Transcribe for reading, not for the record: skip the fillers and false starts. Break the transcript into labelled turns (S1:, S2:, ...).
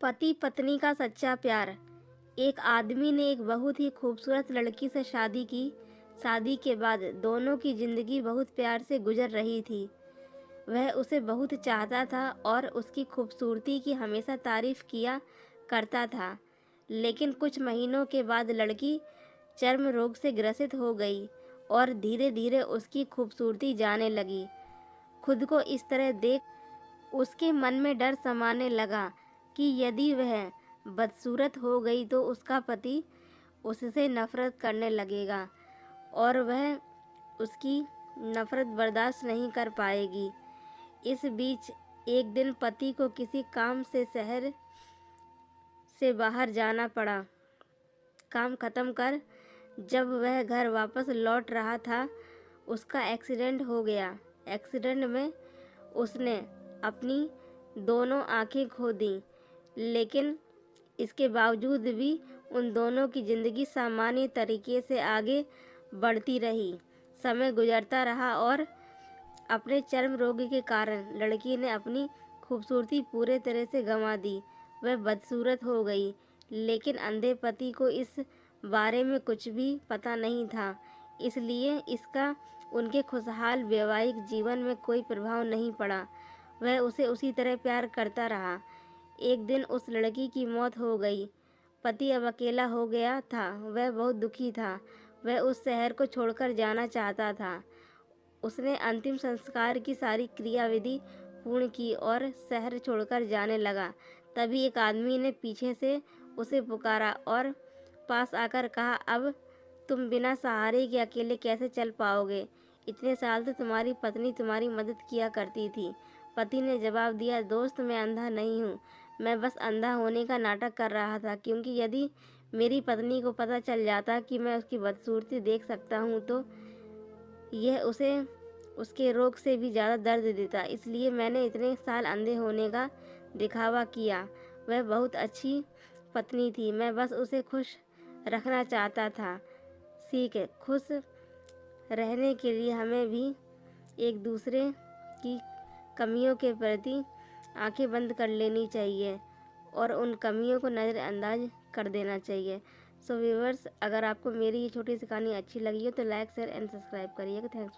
S1: पति पत्नी का सच्चा प्यार। एक आदमी ने एक बहुत ही खूबसूरत लड़की से शादी की। शादी के बाद दोनों की जिंदगी बहुत प्यार से गुजर रही थी। वह उसे बहुत चाहता था और उसकी खूबसूरती की हमेशा तारीफ किया करता था। लेकिन कुछ महीनों के बाद लड़की चर्म रोग से ग्रसित हो गई और धीरे धीरे उसकी खूबसूरती जाने लगी। खुद को इस तरह देख उसके मन में डर समाने लगा कि यदि वह बदसूरत हो गई तो उसका पति उससे नफरत करने लगेगा और वह उसकी नफरत बर्दाश्त नहीं कर पाएगी। इस बीच एक दिन पति को किसी काम से शहर से बाहर जाना पड़ा। काम खत्म कर जब वह घर वापस लौट रहा था, उसका एक्सीडेंट हो गया। एक्सीडेंट में उसने अपनी दोनों आंखें खो दी, लेकिन इसके बावजूद भी उन दोनों की ज़िंदगी सामान्य तरीके से आगे बढ़ती रही। समय गुजरता रहा और अपने चर्म रोग के कारण लड़की ने अपनी खूबसूरती पूरे तरह से गंवा दी। वह बदसूरत हो गई, लेकिन अंधे पति को इस बारे में कुछ भी पता नहीं था, इसलिए इसका उनके खुशहाल वैवाहिक जीवन में कोई प्रभाव नहीं पड़ा। वह उसे उसी तरह प्यार करता रहा। एक दिन उस लड़की की मौत हो गई। पति अब अकेला हो गया था। वह बहुत दुखी था। वह उस शहर को छोड़कर जाना चाहता था। उसने अंतिम संस्कार की सारी क्रियाविधि पूर्ण की और शहर छोड़कर जाने लगा। तभी एक आदमी ने पीछे से उसे पुकारा और पास आकर कहा, अब तुम बिना सहारे के अकेले कैसे चल पाओगे? इतने साल से तुम्हारी पत्नी तुम्हारी मदद किया करती थी। पति ने जवाब दिया, दोस्त, मैं अंधा नहीं हूँ। मैं बस अंधा होने का नाटक कर रहा था, क्योंकि यदि मेरी पत्नी को पता चल जाता कि मैं उसकी बदसूरती देख सकता हूँ तो यह उसे उसके रोग से भी ज़्यादा दर्द देता। इसलिए मैंने इतने साल अंधे होने का दिखावा किया। वह बहुत अच्छी पत्नी थी। मैं बस उसे खुश रखना चाहता था। सीख है, खुश रहने के लिए हमें भी एक दूसरे की कमियों के प्रति आंखें बंद कर लेनी चाहिए और उन कमियों को नज़रअंदाज कर देना चाहिए। सो व्यूअर्स, अगर आपको मेरी ये छोटी सी कहानी अच्छी लगी हो तो लाइक, शेयर एंड सब्सक्राइब करिएगा। थैंक्स।